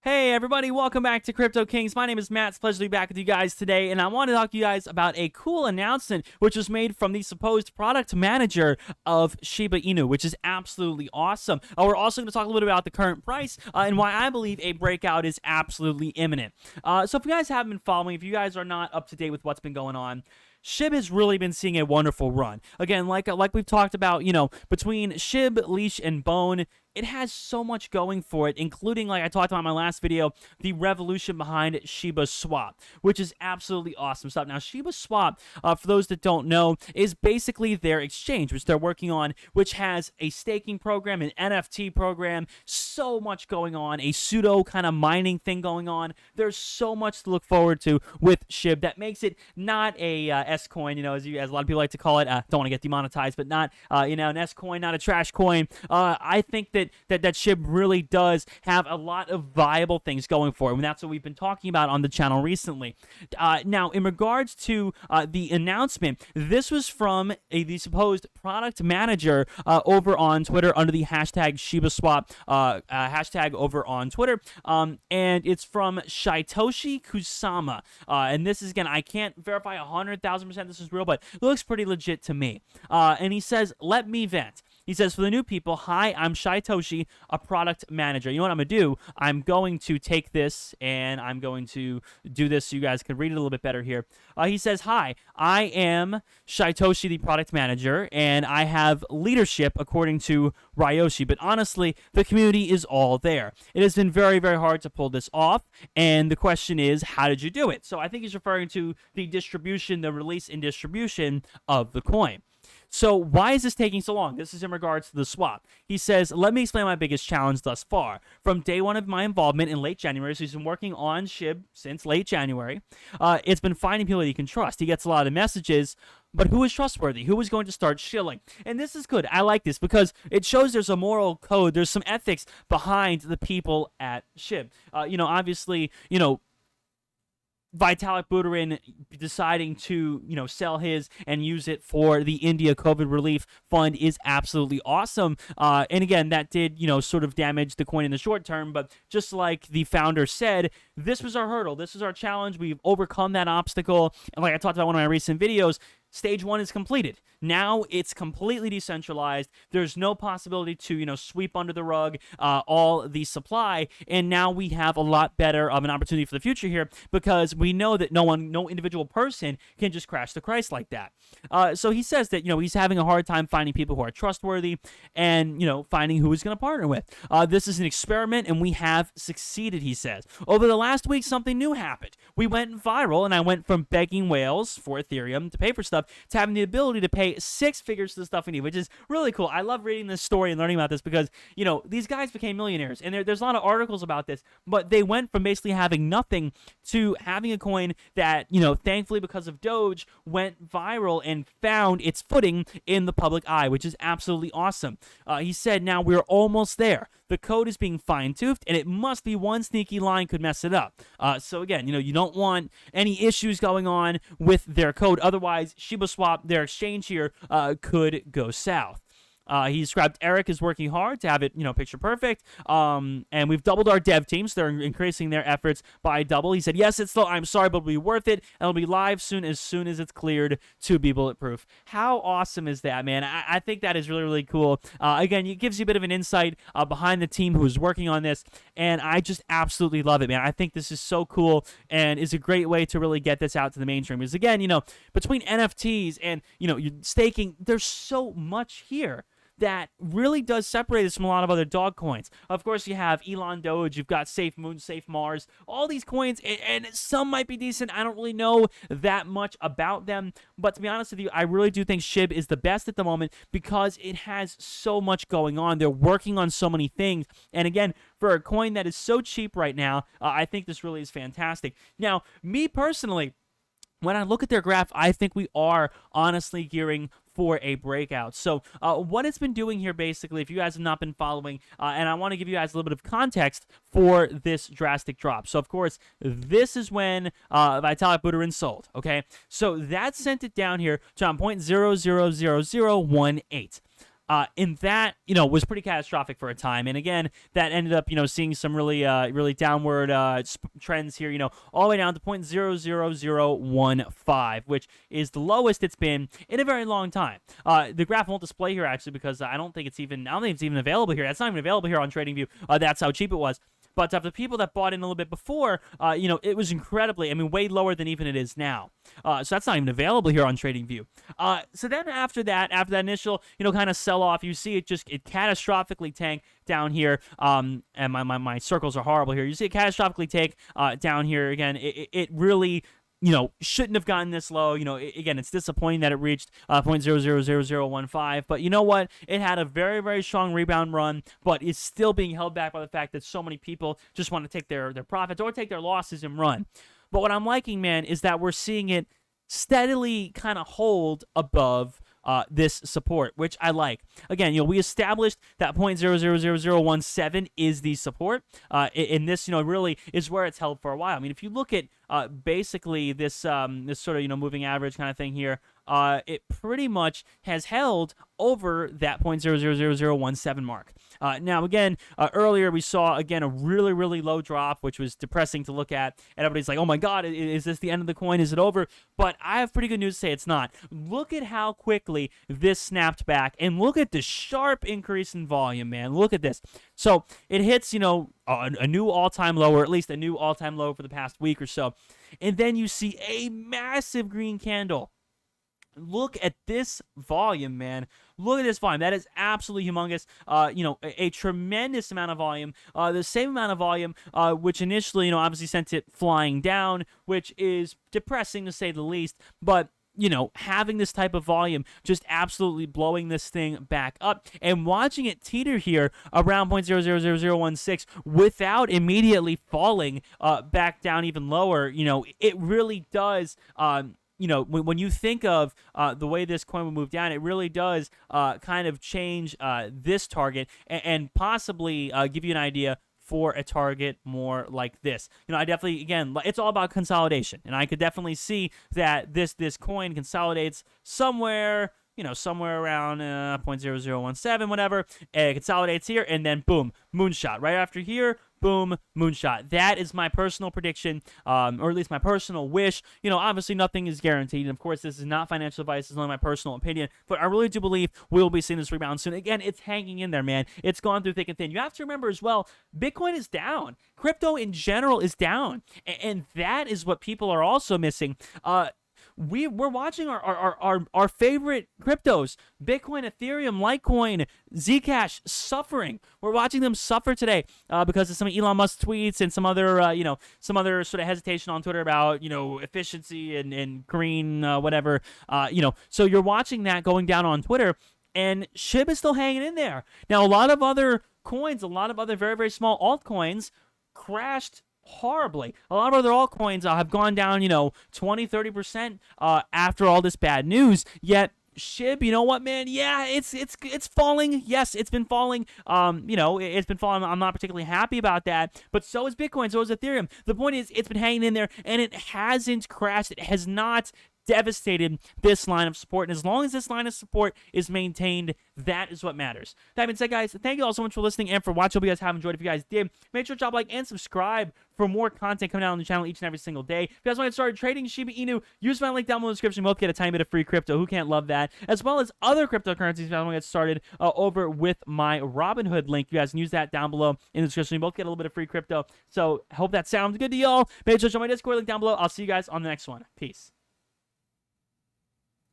Hey everybody, welcome back to Crypto Kings. My name is Matt. It's a pleasure to be back with you guys today, and I want to talk to you guys about a cool announcement which was made from the supposed product manager of Shiba Inu, which is absolutely awesome. We're also going to talk a little bit about the current price and why I believe a breakout is absolutely imminent. So if you guys haven't been following, if you guys are not up to date with what's been going on, Shib has really been seeing a wonderful run. Again, like we've talked about, between Shib, Leash, and Bone, it has so much going for it, including, like I talked about in my last video, the revolution behind ShibaSwap, which is absolutely awesome stuff. Now, ShibaSwap, for those that don't know, is basically their exchange, which they're working on, which has a staking program, an NFT program, so much going on, a pseudo kind of mining thing going on. There's so much to look forward to with Shib that makes it not a S-coin, as a lot of people like to call it. Don't want to get demonetized, but not, an S-coin, not a trash coin. I think that Shib really does have a lot of viable things going for it, and that's what we've been talking about on the channel recently. Now, in regards to the announcement, this was from the supposed product manager over on Twitter under the hashtag ShibaSwap hashtag over on Twitter, and it's from Shitoshi Kusama. And this is, again, I can't verify 100,000% this is real, but it looks pretty legit to me. And he says, "Let me vent." He says, "For the new people, hi, I'm Shitoshi, a product manager." You know what I'm going to do? I'm going to take this, and I'm going to do this so you guys can read it a little bit better here. He says, "Hi, I am Shitoshi, the product manager, and I have leadership according to Ryoshi. But honestly, the community is all there. It has been very, very hard to pull this off, and the question is, how did you do it?" So I think he's referring to the distribution, the release and distribution of the coin. So why is this taking so long? This is in regards to the swap. He says, "Let me explain my biggest challenge thus far. From day one of my involvement in late January," so he's been working on Shib since late January, "it's been finding people that he can trust. He gets a lot of messages, but who is trustworthy? Who is going to start shilling?" And this is good. I like this because it shows there's a moral code. There's some ethics behind the people at Shib. Obviously, Vitalik Buterin deciding to, sell his and use it for the India COVID relief fund is absolutely awesome. And again, that did, sort of damage the coin in the short term. But just like the founder said, this was our hurdle. This is our challenge. We've overcome that obstacle. And like I talked about in one of my recent videos, Stage 1 is completed. Now it's completely decentralized. There's no possibility to, sweep under the rug all the supply. And now we have a lot better of an opportunity for the future here because we know that no individual person can just crash the price like that. So he says that, he's having a hard time finding people who are trustworthy and, finding who he's going to partner with. This is an experiment and we have succeeded, he says. Over the last week, something new happened. We went viral and I went from begging whales for Ethereum to pay for stuff to having the ability to pay 6 figures to the stuff we need, which is really cool. I love reading this story and learning about this because, these guys became millionaires, and there's a lot of articles about this, but they went from basically having nothing to having a coin that, thankfully because of Doge, went viral and found its footing in the public eye, which is absolutely awesome. He said, "Now we're almost there. The code is being fine-toothed, and it must be one sneaky line could mess it up." So again, you don't want any issues going on with their code. Otherwise, ShibaSwap, their exchange here, could go south. He described Eric is working hard to have it, picture perfect. And we've doubled our dev team, so they're increasing their efforts by double. He said, "Yes, it's slow. I'm sorry, but it'll be worth it. And it'll be live soon as it's cleared to be bulletproof." How awesome is that, man? I think that is really, really cool. Again, it gives you a bit of an insight behind the team who is working on this. And I just absolutely love it, man. I think this is so cool and is a great way to really get this out to the mainstream. Because again, between NFTs and, staking, there's so much here that really does separate us from a lot of other dog coins. Of course, you have Elon Doge, you've got Safe Moon, Safe Mars, all these coins, and some might be decent. I don't really know that much about them, but to be honest with you, I really do think Shib is the best at the moment because it has so much going on. They're working on so many things, and again, for a coin that is so cheap right now, I think this really is fantastic. Now, me personally, when I look at their graph, I think we are honestly gearing for a breakout. So what it's been doing here, basically, if you guys have not been following, and I want to give you guys a little bit of context for this drastic drop. So, of course, this is when Vitalik Buterin sold, okay? So that sent it down here to 0.000018. And that, was pretty catastrophic for a time. And again, that ended up, seeing some really, really downward trends here, all the way down to 0.00015, which is the lowest it's been in a very long time. The graph won't display here actually because I don't think it's even available here. That's not even available here on TradingView. That's how cheap it was. But of the people that bought in a little bit before, it was incredibly, way lower than even it is now. So that's not even available here on TradingView. So then after that initial, kind of sell-off, you see it catastrophically tank down here. And my circles are horrible here. You see it catastrophically take down here again. It really, shouldn't have gotten this low. Again, it's disappointing that it reached 0.000015. But you know what? It had a very, very strong rebound run, but it's still being held back by the fact that so many people just want to take their profits or take their losses and run. But what I'm liking, man, is that we're seeing it steadily kind of hold above this support, which I like. Again, we established that 0.000017 is the support, and this, really is where it's held for a while. If you look at basically this sort of moving average kind of thing here, it pretty much has held over that 0.000017 mark. Now, again, earlier we saw, again, a really, really low drop, which was depressing to look at. And everybody's like, oh my God, is this the end of the coin? Is it over? But I have pretty good news to say it's not. Look at how quickly this snapped back, and look at the sharp increase in volume, man. Look at this. So it hits, a new all-time low, or at least a new all-time low for the past week or so. And then you see a massive green candle. Look at this volume, man. Look at this volume. That is absolutely humongous. A tremendous amount of volume. The same amount of volume, which initially, obviously sent it flying down, which is depressing to say the least. But having this type of volume, just absolutely blowing this thing back up and watching it teeter here around 0.000016 without immediately falling back down even lower, it really does. When you think of the way this coin will move down, it really does kind of change this target and possibly give you an idea for a target more like this. I definitely, again, it's all about consolidation, and I could definitely see that this coin consolidates somewhere, somewhere around 0.0017, whatever. It consolidates here, and then boom, moonshot. Right after here, boom, moonshot. That is my personal prediction, or at least my personal wish. Obviously nothing is guaranteed. And of course, this is not financial advice. It's only my personal opinion. But I really do believe we'll be seeing this rebound soon. Again, it's hanging in there, man. It's gone through thick and thin. You have to remember as well, Bitcoin is down. Crypto in general is down. And that is what people are also missing. We're watching our favorite cryptos, Bitcoin, Ethereum, Litecoin, Zcash, suffering. We're watching them suffer today because of some Elon Musk tweets and some other sort of hesitation on Twitter about efficiency and green whatever. So you're watching that going down on Twitter, and SHIB is still hanging in there. Now, a lot of other coins, a lot of other very, very small altcoins crashed horribly. A lot of other altcoins have gone down, 20-30% after all this bad news. Yet SHIB, you know what, man? Yeah, it's falling. Yes, it's been falling. It's been falling. I'm not particularly happy about that. But so is Bitcoin. So is Ethereum. The point is, it's been hanging in there, and it hasn't crashed. It has not devastated this line of support, and as long as this line of support is maintained, that is what matters. That being said, guys, thank you all so much for listening and for watching. Hope you guys have enjoyed. If you guys did, make sure to drop a like and subscribe for more content coming out on the channel each and every single day. If you guys want to get started trading Shiba Inu, use my link down below in the description. You'll both get a tiny bit of free crypto. Who can't love that? As well as other cryptocurrencies. If you guys want to get started over with my Robinhood link, you guys can use that down below in the description. You both get a little bit of free crypto. So hope that sounds good to y'all. Make sure to join my Discord link down below. I'll see you guys on the next one. Peace.